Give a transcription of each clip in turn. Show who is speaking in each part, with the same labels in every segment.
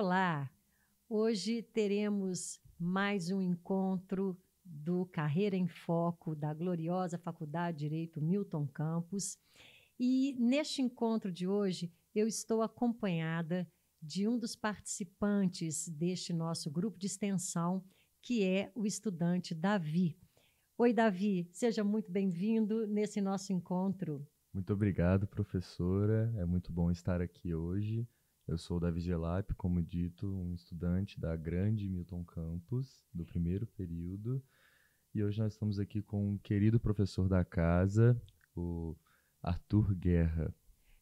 Speaker 1: Olá! Hoje teremos mais um encontro do Carreira em Foco da gloriosa Faculdade de Direito Milton Campos. E neste encontro de hoje eu estou acompanhada de um dos participantes deste nosso grupo de extensão, que é o estudante Davi. Oi, Davi, seja muito bem-vindo nesse nosso encontro.
Speaker 2: Muito obrigado, professora. É muito bom estar aqui hoje. Eu sou o Davi Gelap, como dito, um estudante da grande Milton Campos, do primeiro período. E hoje nós estamos aqui com um querido professor da casa, o Arthur Guerra.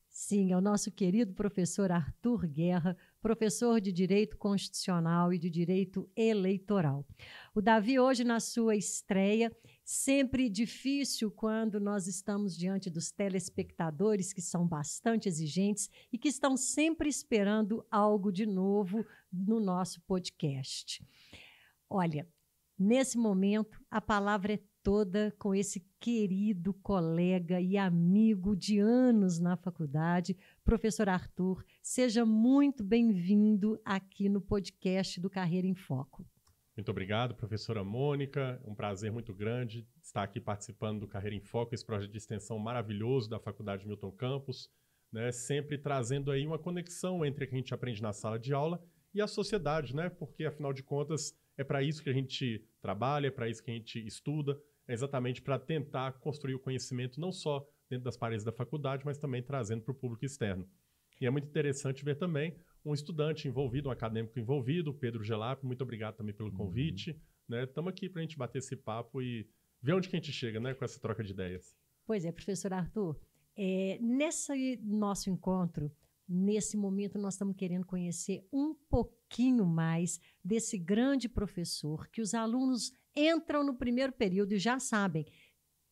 Speaker 1: Sim, é o nosso querido professor Arthur Guerra, professor de Direito Constitucional e de Direito Eleitoral. O Davi hoje na sua estreia, sempre difícil quando nós estamos diante dos telespectadores que são bastante exigentes e que estão sempre esperando algo de novo no nosso podcast. Olha, nesse momento a palavra é toda com esse querido colega e amigo de anos na faculdade, professor Arthur. Seja muito bem-vindo aqui no podcast do Carreira em Foco.
Speaker 3: Muito obrigado, professora Mônica. É um prazer muito grande estar aqui participando do Carreira em Foco, esse projeto de extensão maravilhoso da Faculdade Milton Campos, né? Sempre trazendo aí uma conexão entre o que a gente aprende na sala de aula e a sociedade, né? Porque, afinal de contas, é para isso que a gente trabalha, é para isso que a gente estuda, é exatamente para tentar construir o conhecimento não só dentro das paredes da faculdade, mas também trazendo para o público externo. E é muito interessante ver também um estudante envolvido, um acadêmico envolvido, Pedro Gelap. Muito obrigado também pelo convite. Estamos aqui para a gente bater esse papo e ver onde que a gente chega, né, com essa troca de ideias.
Speaker 1: Pois é, professor Arthur, nesse nosso encontro, nesse momento nós estamos querendo conhecer um pouquinho mais desse grande professor que os alunos entram no primeiro período e já sabem,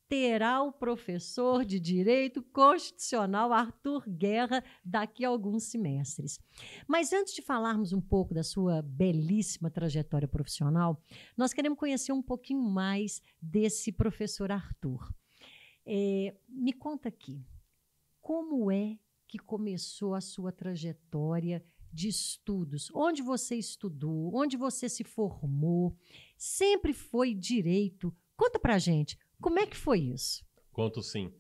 Speaker 1: terá o professor de Direito Constitucional Arthur Guerra daqui a alguns semestres. Mas antes de falarmos um pouco da sua belíssima trajetória profissional, nós queremos conhecer um pouquinho mais desse professor Arthur. Me conta aqui, como é que começou a sua trajetória de estudos? Onde você estudou? Onde você se formou? Sempre foi direito? Conta pra gente, como é que foi isso?
Speaker 3: Conto sim.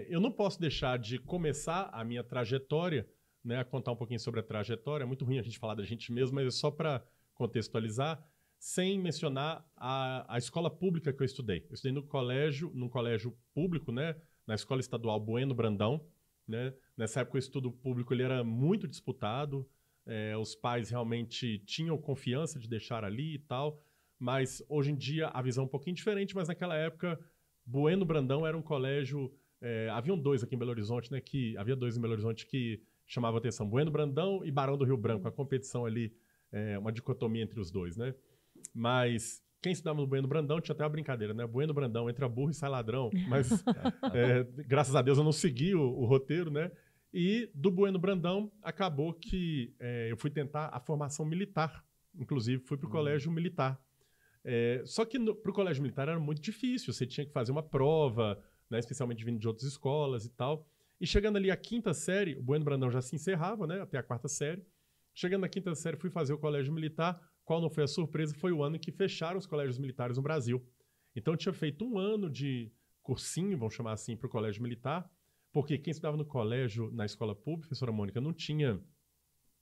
Speaker 3: Eu não posso deixar de começar a minha trajetória, né, a contar um pouquinho sobre a trajetória. É muito ruim a gente falar da gente mesmo, mas é só para contextualizar, sem mencionar a escola pública que eu estudei. Eu estudei num colégio público, né, na Escola Estadual Bueno Brandão. Né? Nessa época o estudo público ele era muito disputado, os pais realmente tinham confiança de deixar ali e tal, mas hoje em dia a visão é um pouquinho diferente, mas naquela época Bueno Brandão era um colégio, haviam dois aqui em Belo Horizonte, né, havia dois em Belo Horizonte que chamavam atenção, Bueno Brandão e Barão do Rio Branco, a competição ali, uma dicotomia entre os dois, né? Mas quem estudava no Bueno Brandão tinha até uma brincadeira, né? Bueno Brandão, entra burro e sai ladrão. Mas, graças a Deus, eu não segui o roteiro, né? E do Bueno Brandão, acabou que eu fui tentar a formação militar. Inclusive, fui para o colégio militar. Só que para o colégio militar era muito difícil. Você tinha que fazer uma prova, né? Especialmente vindo de outras escolas e tal. E chegando ali à quinta série, o Bueno Brandão já se encerrava, né? Até a quarta série. Chegando na quinta série, fui fazer o colégio militar. Qual não foi a surpresa? Foi o ano em que fecharam os colégios militares no Brasil. Então, eu tinha feito um ano de cursinho, vamos chamar assim, para o colégio militar, porque quem estudava no colégio, na escola pública, professora Mônica, não tinha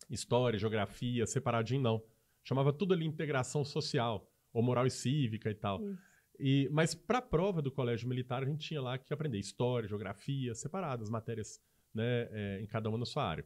Speaker 3: história, geografia, separadinho, não. Chamava tudo ali integração social, ou moral e cívica e tal. Mas para a prova do colégio militar, a gente tinha lá que aprender história, geografia, separadas, matérias, né, em cada uma na sua área.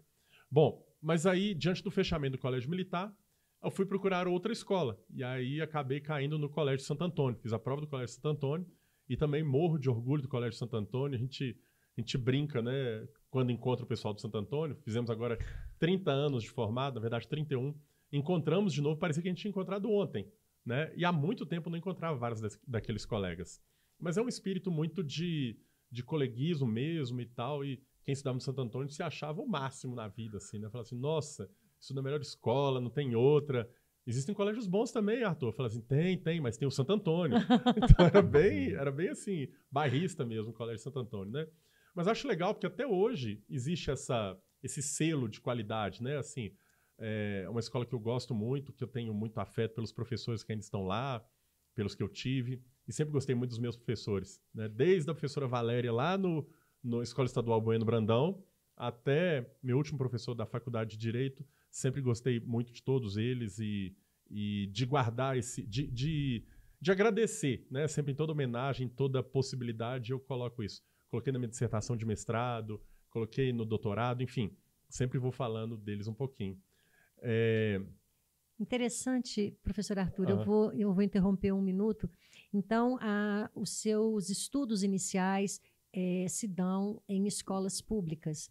Speaker 3: Bom, mas aí, diante do fechamento do colégio militar, eu fui procurar outra escola. E aí acabei caindo no Colégio Santo Antônio. Fiz a prova do Colégio Santo Antônio e também morro de orgulho do Colégio Santo Antônio. A gente brinca, né, quando encontra o pessoal do Santo Antônio. Fizemos agora 30 anos de formado, na verdade 31. Encontramos de novo, parecia que a gente tinha encontrado ontem, né? E há muito tempo eu não encontrava vários daqueles colegas. Mas é um espírito muito de coleguismo mesmo e tal. E quem estudava no Santo Antônio se achava o máximo na vida, assim, né? Falava assim, nossa, isso é a melhor escola, não tem outra. Existem colégios bons também, Arthur. Eu falei assim, tem, mas tem o Santo Antônio. Então era bem assim, bairrista mesmo o Colégio Santo Antônio, né? Mas acho legal porque até hoje existe esse selo de qualidade, né? Assim, É uma escola que eu gosto muito, que eu tenho muito afeto pelos professores que ainda estão lá, pelos que eu tive, e sempre gostei muito dos meus professores, né? Desde a professora Valéria lá no Escola Estadual Bueno Brandão, até meu último professor da Faculdade de Direito, sempre gostei muito de todos eles e de guardar de agradecer, né? Sempre em toda homenagem, em toda possibilidade, eu coloco isso. Coloquei na minha dissertação de mestrado, coloquei no doutorado, enfim, sempre vou falando deles um pouquinho.
Speaker 1: Interessante, professor Arthur, eu vou interromper um minuto. Então, os seus estudos iniciais se dão em escolas públicas.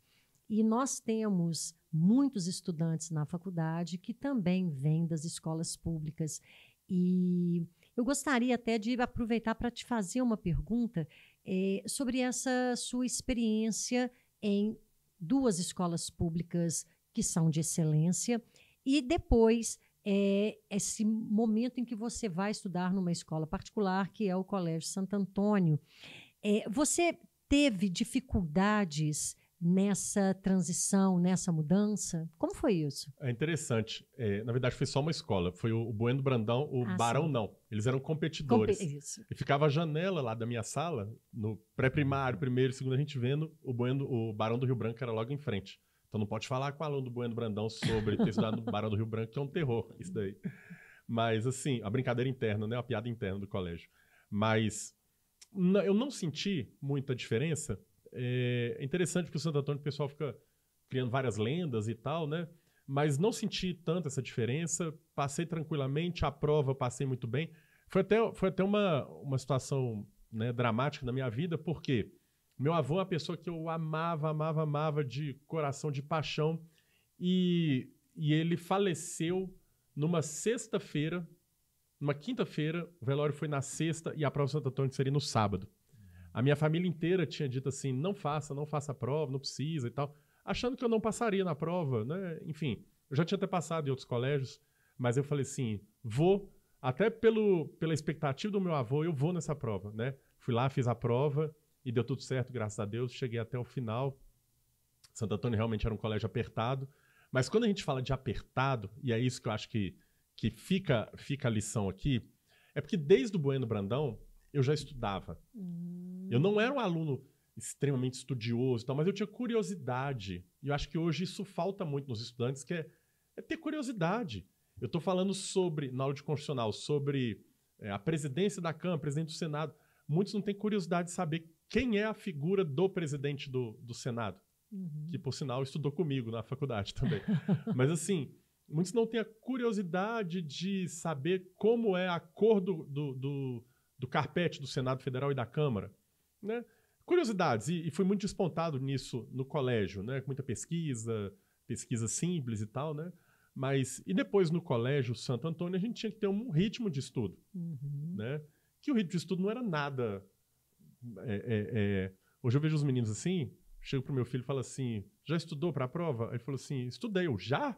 Speaker 1: E nós temos muitos estudantes na faculdade que também vêm das escolas públicas. E eu gostaria até de aproveitar para te fazer uma pergunta sobre essa sua experiência em 2 escolas públicas que são de excelência e depois esse momento em que você vai estudar numa escola particular, que é o Colégio Santo Antônio. Você teve dificuldades nessa transição, nessa mudança? Como foi isso?
Speaker 3: É interessante. Na verdade, foi só uma escola. Foi o Bueno Brandão, o Barão
Speaker 1: sim.
Speaker 3: não. Eles eram competidores.
Speaker 1: Isso.
Speaker 3: E ficava a janela lá da minha sala, no pré-primário, primeiro e segundo, a gente vendo o Barão do Rio Branco, que era logo em frente. Então não pode falar com o aluno do Bueno Brandão sobre ter estudado no Barão do Rio Branco, que é um terror, isso daí. Mas, assim, a brincadeira interna, né? A piada interna do colégio. Mas eu não senti muita diferença. É interessante porque o Santo Antônio, o pessoal fica criando várias lendas e tal, né? Mas não senti tanto essa diferença. Passei tranquilamente, a prova passei muito bem. Foi até uma situação, né, dramática na minha vida, porque meu avô é uma pessoa que eu amava de coração, de paixão. E ele faleceu numa sexta-feira, numa quinta-feira, o velório foi na sexta e a prova de Santo Antônio seria no sábado. A minha família inteira tinha dito assim, não faça a prova, não precisa e tal, achando que eu não passaria na prova, né? Enfim, eu já tinha até passado em outros colégios, mas eu falei assim, vou, até pela expectativa do meu avô, eu vou nessa prova, né? Fui lá, fiz a prova e deu tudo certo, graças a Deus, cheguei até o final. Santo Antônio realmente era um colégio apertado, mas quando a gente fala de apertado, e é isso que eu acho que fica a lição aqui, é porque desde o Bueno Brandão eu já estudava. Eu não era um aluno extremamente estudioso, e tal, mas eu tinha curiosidade. E eu acho que hoje isso falta muito nos estudantes, que é ter curiosidade. Eu estou falando na aula de constitucional, sobre a presidência da Câmara, presidente do Senado. Muitos não têm curiosidade de saber quem é a figura do presidente do Senado, que, por sinal, estudou comigo na faculdade também. Mas, assim, muitos não têm a curiosidade de saber como é a cor do carpete do Senado Federal e da Câmara, né? Curiosidades, e fui muito despontado nisso no colégio, né? Com muita pesquisa simples e tal, né? E depois no Colégio Santo Antônio a gente tinha que ter um ritmo de estudo, né? Que o ritmo de estudo não era nada... Hoje eu vejo os meninos assim, chego pro meu filho e falo assim, já estudou para a prova? Aí ele falou assim, estudei. Eu, já?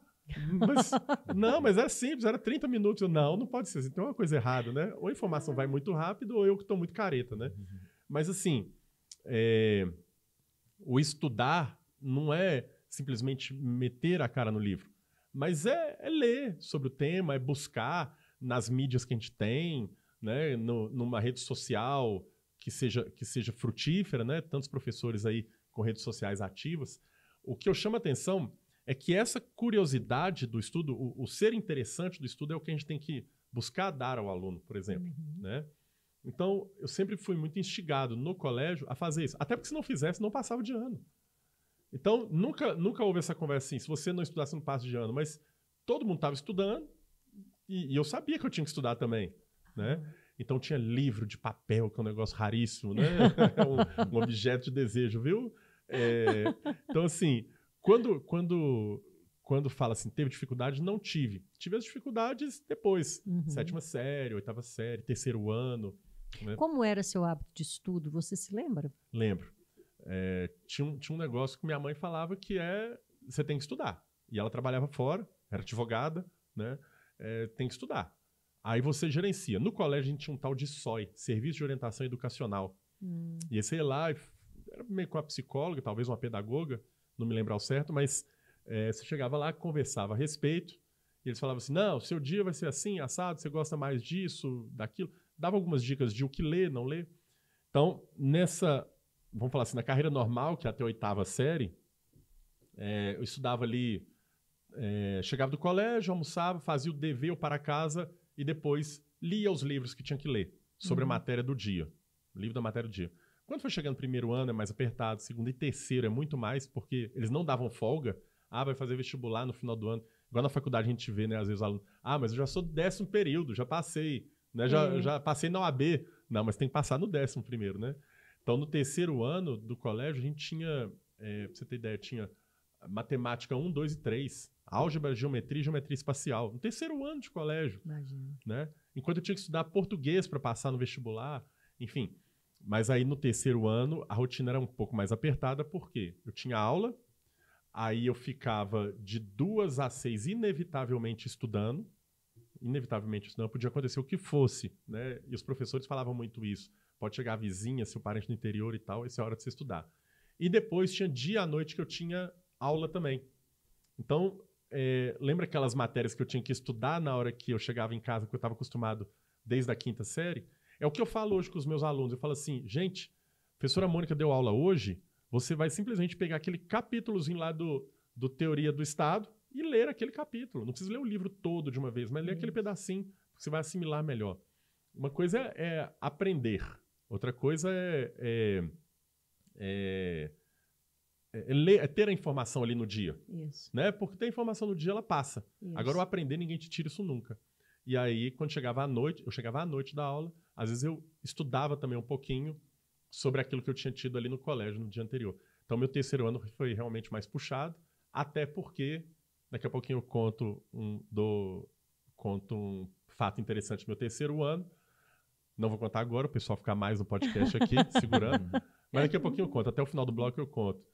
Speaker 3: Mas era simples, era 30 minutos. Eu, não pode ser assim, tem uma coisa errada, né? Ou a informação vai muito rápido ou eu que estou muito careta, né? Mas assim, o estudar não é simplesmente meter a cara no livro, mas é ler sobre o tema, é buscar nas mídias que a gente tem, né? Numa rede social que seja frutífera, né? Tantos professores aí com redes sociais ativas. O que eu chamo a atenção é que essa curiosidade do estudo, o ser interessante do estudo é o que a gente tem que buscar dar ao aluno, por exemplo, né? Então, eu sempre fui muito instigado no colégio a fazer isso. Até porque se não fizesse, não passava de ano. Então, nunca houve essa conversa assim, se você não estudar, você não passa de ano. Mas todo mundo estava estudando e eu sabia que eu tinha que estudar também, né? Então, tinha livro de papel, que é um negócio raríssimo, né? um objeto de desejo, viu? Então, assim, quando fala assim, teve dificuldade, não tive. Tive as dificuldades depois. 7ª série, 8ª série, 3º ano. Né?
Speaker 1: Como era seu hábito de estudo? Você se lembra?
Speaker 3: Lembro. Tinha um negócio que minha mãe falava que você tem que estudar. E ela trabalhava fora, era advogada, né? Tem que estudar. Aí você gerencia. No colégio a gente tinha um tal de SOI, Serviço de Orientação Educacional. E aí você ia lá, era meio com a psicóloga, talvez uma pedagoga, não me lembro ao certo, mas Você chegava lá, conversava a respeito, e eles falavam assim, não, seu dia vai ser assim, assado, você gosta mais disso, daquilo. Dava algumas dicas de o que ler, não ler. Então, vamos falar assim, na carreira normal, que é até a 8ª série, eu estudava ali, chegava do colégio, almoçava, fazia o dever para casa e depois lia os livros que tinha que ler sobre a matéria do dia. O livro da matéria do dia. Quando foi chegando no primeiro ano é mais apertado, segundo e terceiro é muito mais, porque eles não davam folga. Vai fazer vestibular no final do ano. Igual na faculdade a gente vê, né, às vezes os alunos, mas eu já sou do 10º período, já passei, né, já passei na OAB. Não, mas tem que passar no 10º primeiro, né? Então, no terceiro ano do colégio, a gente tinha, pra você ter ideia, tinha matemática 1, 2 e 3, álgebra, geometria e geometria espacial. No terceiro ano de colégio.
Speaker 1: Imagina.
Speaker 3: Né? Enquanto eu tinha que estudar português para passar no vestibular, enfim. Mas aí no terceiro ano, a rotina era um pouco mais apertada, porque eu tinha aula, aí eu ficava de 2 às 6 inevitavelmente estudando, podia acontecer o que fosse, né? E os professores falavam muito isso. Pode chegar a vizinha, seu parente no interior e tal, essa é a hora de você estudar. E depois tinha dia à noite que eu tinha aula também. Então, lembra aquelas matérias que eu tinha que estudar na hora que eu chegava em casa, que eu estava acostumado desde a 5ª série? É o que eu falo hoje com os meus alunos. Eu falo assim, gente, a professora Mônica deu aula hoje, você vai simplesmente pegar aquele capítulozinho lá do Teoria do Estado e ler aquele capítulo. Não precisa ler o livro todo de uma vez, mas ler aquele pedacinho, que você vai assimilar melhor. Uma coisa é aprender, outra coisa é ter a informação ali no dia.
Speaker 1: Isso.
Speaker 3: Né? Porque ter a informação no dia, ela passa.
Speaker 1: Isso.
Speaker 3: Agora, o aprender, ninguém te tira isso nunca. E aí, quando chegava à noite, eu chegava à noite da aula, às vezes eu estudava também um pouquinho sobre aquilo que eu tinha tido ali no colégio no dia anterior. Então, meu terceiro ano foi realmente mais puxado, até porque, daqui a pouquinho eu conto um fato interessante do meu terceiro ano. Não vou contar agora, o pessoal ficar mais no podcast aqui, segurando. Mas daqui a pouquinho eu conto, até o final do bloco eu conto.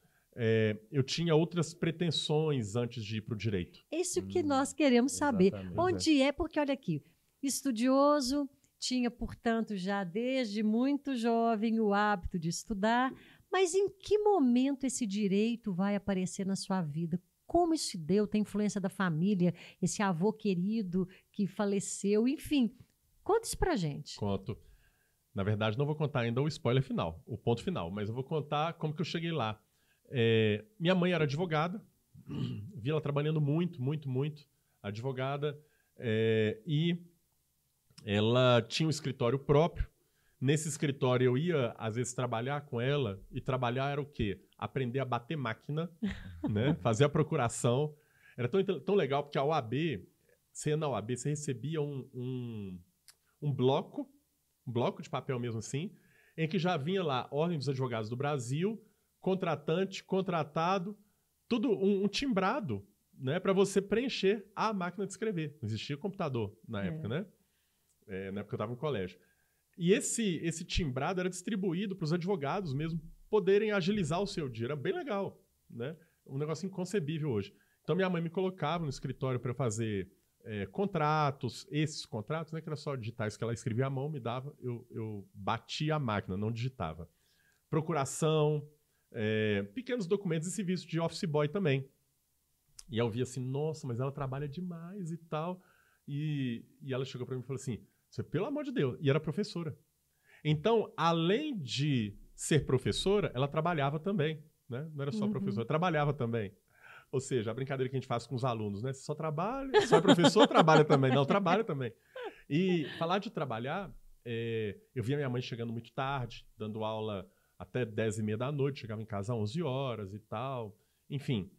Speaker 3: Eu tinha outras pretensões antes de ir para o direito.
Speaker 1: Isso que nós queremos saber. Onde porque olha aqui, estudioso, tinha, portanto, já desde muito jovem o hábito de estudar, mas em que momento esse direito vai aparecer na sua vida? Como isso se deu? Tem influência da família, esse avô querido que faleceu, enfim. Conta isso pra gente.
Speaker 3: Conto. Na verdade, não vou contar ainda o spoiler final, o ponto final, mas eu vou contar como que eu cheguei lá. Minha mãe era advogada, vi ela trabalhando muito, advogada, e ela tinha um escritório próprio. Nesse escritório eu ia, às vezes, trabalhar com ela, e trabalhar era o quê? Aprender a bater máquina, né? Fazer a procuração. Era tão legal, porque a OAB, você ia na OAB, você recebia um bloco de papel mesmo assim, em que já vinha lá Ordem dos Advogados do Brasil, contratante, contratado, tudo um timbrado, né, para você preencher a máquina de escrever. Não existia computador na época, né? Na época eu estava no colégio. E esse timbrado era distribuído para os advogados mesmo poderem agilizar o seu dia. Era bem legal, né? Um negócio inconcebível hoje. Então, minha mãe me colocava no escritório para fazer contratos, esses contratos, né, que era só digitais que ela escrevia à mão, me dava, eu batia a máquina, não digitava. Procuração, pequenos documentos e serviço de office boy também. E eu via assim, nossa, mas ela trabalha demais e tal. E ela chegou para mim e falou assim, pelo amor de Deus, e era professora. Então, além de ser professora, ela trabalhava também, né? Não era só professora, trabalhava também. Ou seja, a brincadeira que a gente faz com os alunos, né? Você só trabalha, só é professor, trabalha também. Não, trabalha também. E falar de trabalhar, eu via minha mãe chegando muito tarde, dando aula até 10h30 da noite, chegava em casa às 11 horas e tal. Enfim,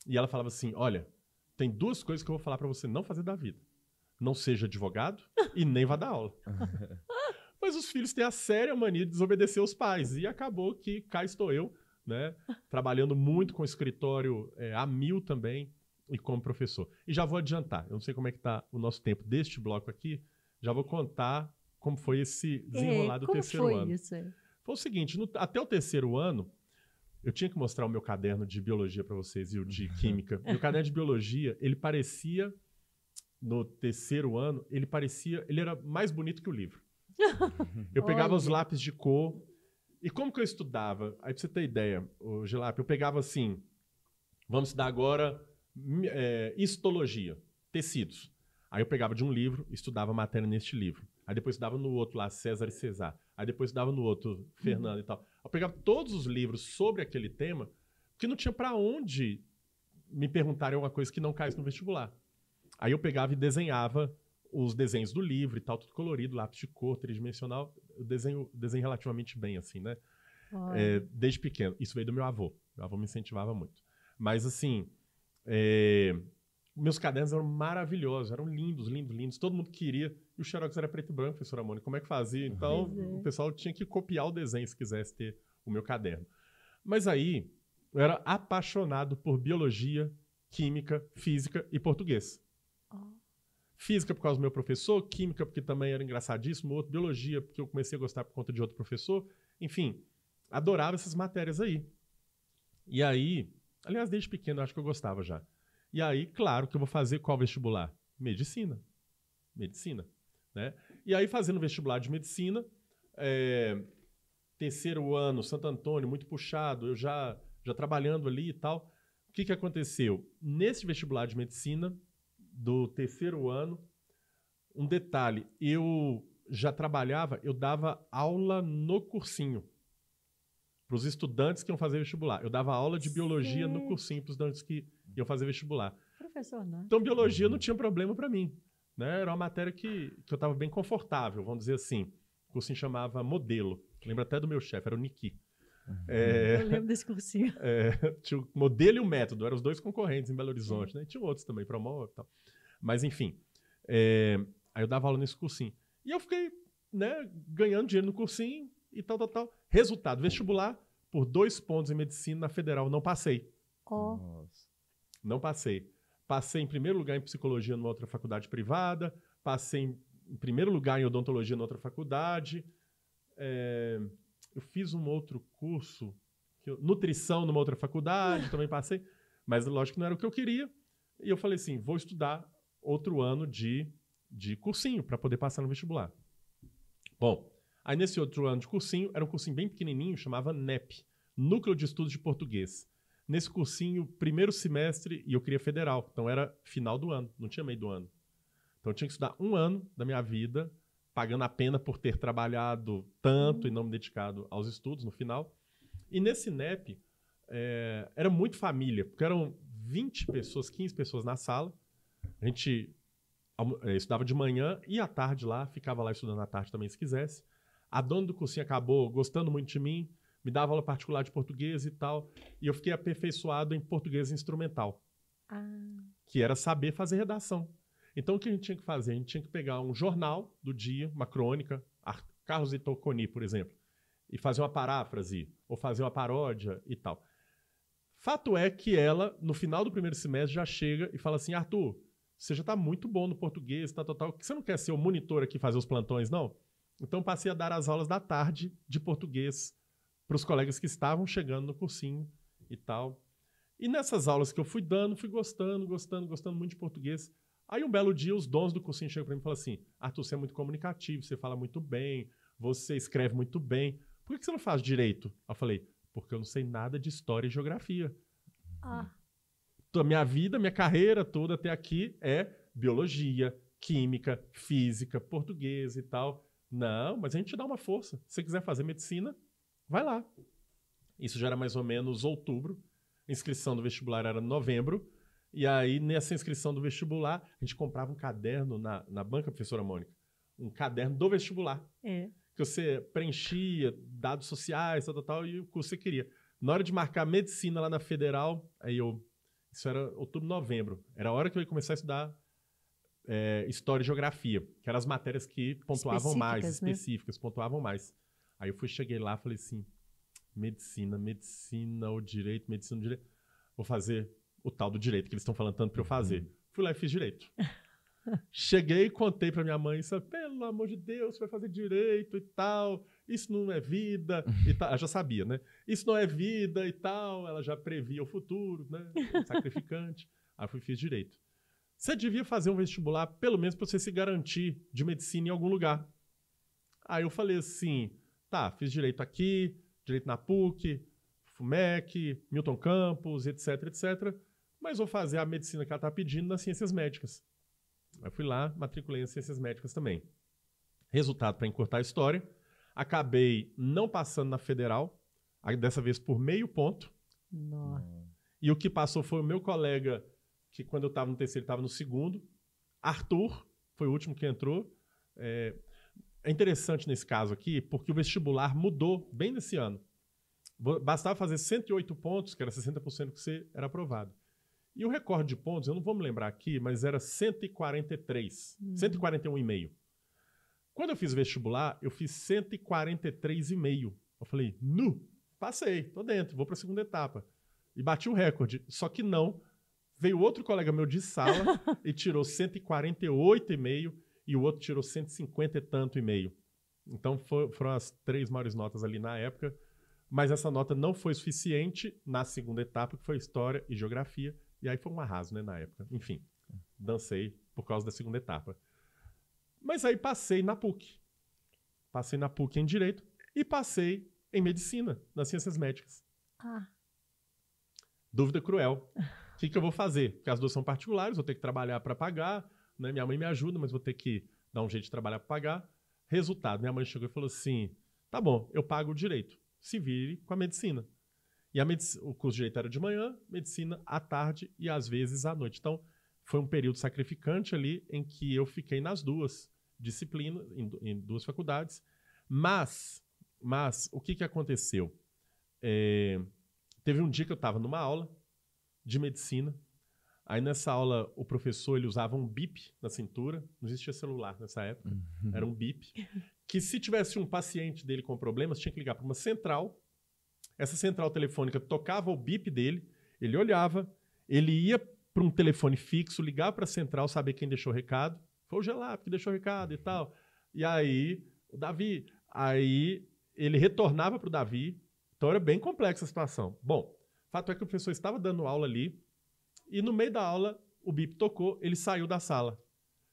Speaker 3: e ela falava assim, olha, tem 2 coisas que eu vou falar para você não fazer da vida. Não seja advogado e nem vá dar aula. Mas os filhos têm a séria mania de desobedecer os pais. E acabou que cá estou eu, né, trabalhando muito com o escritório a 1000 também e como professor. E já vou adiantar, eu não sei como é que está o nosso tempo deste bloco aqui, já vou contar como foi esse desenrolar do terceiro ano.
Speaker 1: Como foi isso?
Speaker 3: Foi o seguinte, até o terceiro ano, eu tinha que mostrar o meu caderno de biologia para vocês e o de química. Meu caderno de biologia, ele parecia, no terceiro ano, ele era mais bonito que o livro. Eu pegava os lápis de cor. E como que eu estudava? Aí pra você ter ideia, Gelap, eu pegava assim, vamos estudar agora histologia, tecidos. Aí eu pegava de um livro, estudava matéria neste livro. Aí depois estudava no outro lá, César e Cesar. Aí depois estudava no outro, Fernando e tal. Eu pegava todos os livros sobre aquele tema, porque não tinha para onde me perguntarem alguma coisa que não caísse no vestibular. Aí eu pegava e desenhava os desenhos do livro e tal, tudo colorido, lápis de cor, tridimensional. Eu desenho relativamente bem, assim, né? Desde pequeno. Isso veio do meu avô. Meu avô me incentivava muito. Mas, assim, meus cadernos eram maravilhosos, eram lindos, lindos, lindos. Todo mundo queria. E o xerox era preto e branco, professora Mônica. Como é que fazia? Então, o pessoal tinha que copiar o desenho se quisesse ter o meu caderno. Mas aí, eu era apaixonado por biologia, química, física e português. Física por causa do meu professor, química porque também era engraçadíssimo, outro, biologia porque eu comecei a gostar por conta de outro professor. Enfim, adorava essas matérias aí. E aí, aliás, desde pequeno eu acho que eu gostava já. E aí, claro que eu vou fazer qual vestibular? Medicina. Medicina, né? E aí, fazendo vestibular de medicina, terceiro ano, Santo Antônio, muito puxado, eu já trabalhando ali e tal. O que aconteceu? Nesse vestibular de medicina, do terceiro ano, um detalhe, eu já trabalhava, eu dava aula no cursinho para os estudantes que iam fazer vestibular. Eu dava aula de biologia no cursinho para os estudantes que iam fazer vestibular.
Speaker 1: Professor, não.
Speaker 3: Então, biologia não tinha problema para mim, né? Era uma matéria que eu estava bem confortável, vamos dizer assim. O cursinho chamava Modelo. Lembro até do meu chefe, era o Niki.
Speaker 1: Eu lembro desse cursinho.
Speaker 3: Tinha o Modelo e o Método, eram os dois concorrentes em Belo Horizonte, né? Tinha outros também, Promove e tal. Mas, enfim, aí eu dava aula nesse cursinho. E eu fiquei, né, ganhando dinheiro no cursinho e tal, tal, tal. Resultado, vestibular, por 2 pontos em medicina na Federal, não passei.
Speaker 2: Nossa.
Speaker 3: Não passei. Passei em primeiro lugar em psicologia numa outra faculdade privada, passei em primeiro lugar em odontologia numa outra faculdade. Eu fiz um outro curso, nutrição numa outra faculdade, também passei, mas lógico que não era o que eu queria. E eu falei assim, vou estudar outro ano de cursinho para poder passar no vestibular. Bom, aí nesse outro ano de cursinho, era um cursinho bem pequenininho, chamava NEP, Núcleo de Estudos de Português. Nesse cursinho, primeiro semestre, e eu queria federal, então era final do ano, não tinha meio do ano. Então eu tinha que estudar 1 ano da minha vida, pagando a pena por ter trabalhado tanto e não me dedicado aos estudos no final. E nesse NEP, era muito família, porque eram 20 pessoas, 15 pessoas na sala. A gente estudava de manhã e à tarde lá, ficava lá estudando à tarde também se quisesse. A dona do cursinho acabou gostando muito de mim, me dava aula particular de português e tal, e eu fiquei aperfeiçoado em português instrumental, que era saber fazer redação. Então, o que a gente tinha que fazer? A gente tinha que pegar um jornal do dia, uma crônica, Carlos e Toconi, por exemplo, e fazer uma paráfrase, ou fazer uma paródia e tal. Fato é que ela, no final do primeiro semestre, já chega e fala assim, Arthur, você já está muito bom no português, tal, você não quer ser o monitor aqui e fazer os plantões, não? Então, passei a dar as aulas da tarde de português para os colegas que estavam chegando no cursinho e tal. E nessas aulas que eu fui dando, fui gostando muito de português. Aí um belo dia os donos do cursinho chegam para mim e falam assim, Arthur, você é muito comunicativo, você fala muito bem, você escreve muito bem, por que você não faz direito? Eu falei, porque eu não sei nada de história e geografia. Minha vida, minha carreira toda até aqui é biologia, química, física, português e tal. Não, mas a gente te dá uma força. Se você quiser fazer medicina, vai lá. Isso já era mais ou menos outubro. A inscrição do vestibular era novembro. E aí, nessa inscrição do vestibular, a gente comprava um caderno na banca, professora Mônica. Um caderno do vestibular. Que você preenchia dados sociais, tal, e o curso que você queria. Na hora de marcar medicina lá na Federal, isso era outubro, novembro. Era a hora que eu ia começar a estudar História e Geografia, que eram as matérias que pontuavam mais, específicas, pontuavam mais. Aí eu cheguei lá, falei assim, medicina, o direito, vou fazer o tal do direito que eles estão falando tanto para eu fazer. Fui lá e fiz direito. Cheguei e contei para minha mãe, pelo amor de Deus, você vai fazer direito e tal, isso não é vida e tal. Ela já sabia, né? Isso não é vida e tal, ela já previa o futuro, né? Sacrificante. Aí eu fiz direito. Você devia fazer um vestibular, pelo menos para você se garantir de medicina em algum lugar. Aí eu falei assim, tá, fiz direito aqui, direito na PUC, FUMEC, Milton Campos, etc, etc. mas vou fazer a medicina que ela está pedindo nas ciências médicas. Aí fui lá, matriculei em ciências médicas também. Resultado, para encurtar a história, acabei não passando na federal, dessa vez por meio ponto.
Speaker 1: Nossa.
Speaker 3: E o que passou foi o meu colega, que quando eu estava no terceiro, estava no segundo. Arthur foi o último que entrou. É interessante nesse caso aqui, porque o vestibular mudou bem nesse ano. Bastava fazer 108 pontos, que era 60% que você era aprovado. E o recorde de pontos, eu não vou me lembrar aqui, mas era 143, 141,5. Quando eu fiz vestibular, eu fiz 143,5. Eu falei, passei, tô dentro, vou para a segunda etapa. E bati o recorde. Só que não, veio outro colega meu de sala e tirou 148,5 e o outro tirou 150 e tanto e meio. Então foram as 3 maiores notas ali na época, mas essa nota não foi suficiente na segunda etapa, que foi História e Geografia, e aí foi um arraso, né, na época. Enfim, dancei por causa da segunda etapa. Mas aí passei na PUC. Passei na PUC em Direito e passei em Medicina, nas Ciências Médicas. Dúvida cruel. O que eu vou fazer? Porque as duas são particulares, vou ter que trabalhar para pagar, né? Minha mãe me ajuda, mas vou ter que dar um jeito de trabalhar para pagar. Resultado, minha mãe chegou e falou assim, tá bom, eu pago o Direito, se vire com a Medicina. E o curso de Direito era de manhã, Medicina à tarde e às vezes à noite. Então, foi um período sacrificante ali em que eu fiquei nas duas disciplinas, em duas faculdades. Mas o que aconteceu? Teve um dia que eu estava numa aula de medicina. Aí nessa aula o professor ele usava um bip na cintura. Não existia celular nessa época. Era um bip. Que se tivesse um paciente dele com problemas, tinha que ligar para uma central. Essa central telefônica tocava o bip dele. Ele olhava. Ele ia para um telefone fixo, ligar para a central, saber quem deixou o recado. Foi o Gelap que deixou o recado e tal. E aí, o Davi. Aí ele retornava para o Davi. Então era bem complexa a situação. Bom, fato é que o professor estava dando aula ali e no meio da aula o bip tocou, ele saiu da sala.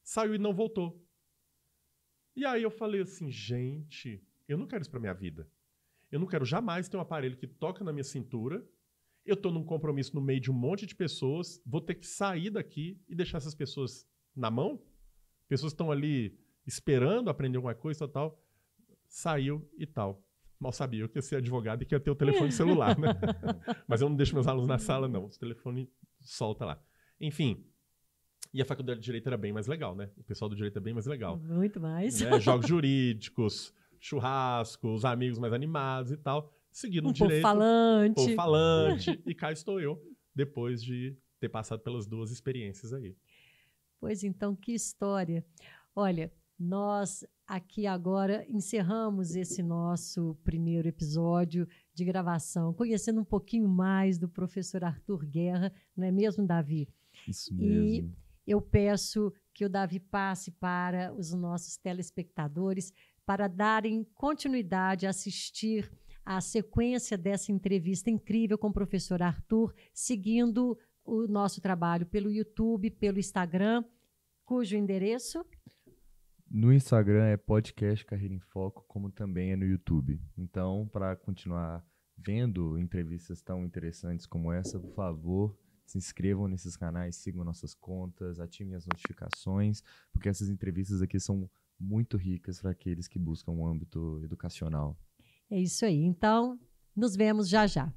Speaker 3: Saiu e não voltou. E aí eu falei assim, gente, eu não quero isso para minha vida. Eu não quero jamais ter um aparelho que toca na minha cintura. Eu estou num compromisso no meio de um monte de pessoas, vou ter que sair daqui e deixar essas pessoas na mão. Pessoas estão ali esperando aprender alguma coisa e tal. Saiu e tal. Mal sabia eu que ia ser advogado e que ia ter o telefone celular, né? Mas eu não deixo meus alunos na sala, não. O telefone solta lá. Enfim. E a faculdade de Direito era bem mais legal, né? O pessoal do Direito é bem mais legal.
Speaker 1: Muito mais.
Speaker 3: Né? Jogos jurídicos, churrasco, os amigos mais animados e tal. Seguindo o Direito.
Speaker 1: Povo
Speaker 3: falante. E cá estou eu, depois de ter passado pelas duas experiências aí.
Speaker 1: Pois então, que história. Olha, nós aqui agora encerramos esse nosso primeiro episódio de gravação, conhecendo um pouquinho mais do professor Arthur Guerra, não é mesmo, Davi?
Speaker 2: Isso mesmo.
Speaker 1: E eu peço que o Davi passe para os nossos telespectadores para darem continuidade a assistir a sequência dessa entrevista incrível com o professor Arthur, seguindo o nosso trabalho pelo YouTube, pelo Instagram, cujo endereço...
Speaker 2: No Instagram é podcast Carreira em Foco, como também é no YouTube. Então, para continuar vendo entrevistas tão interessantes como essa, por favor, se inscrevam nesses canais, sigam nossas contas, ativem as notificações, porque essas entrevistas aqui são muito ricas para aqueles que buscam um âmbito educacional.
Speaker 1: É isso aí. Então, nos vemos já já.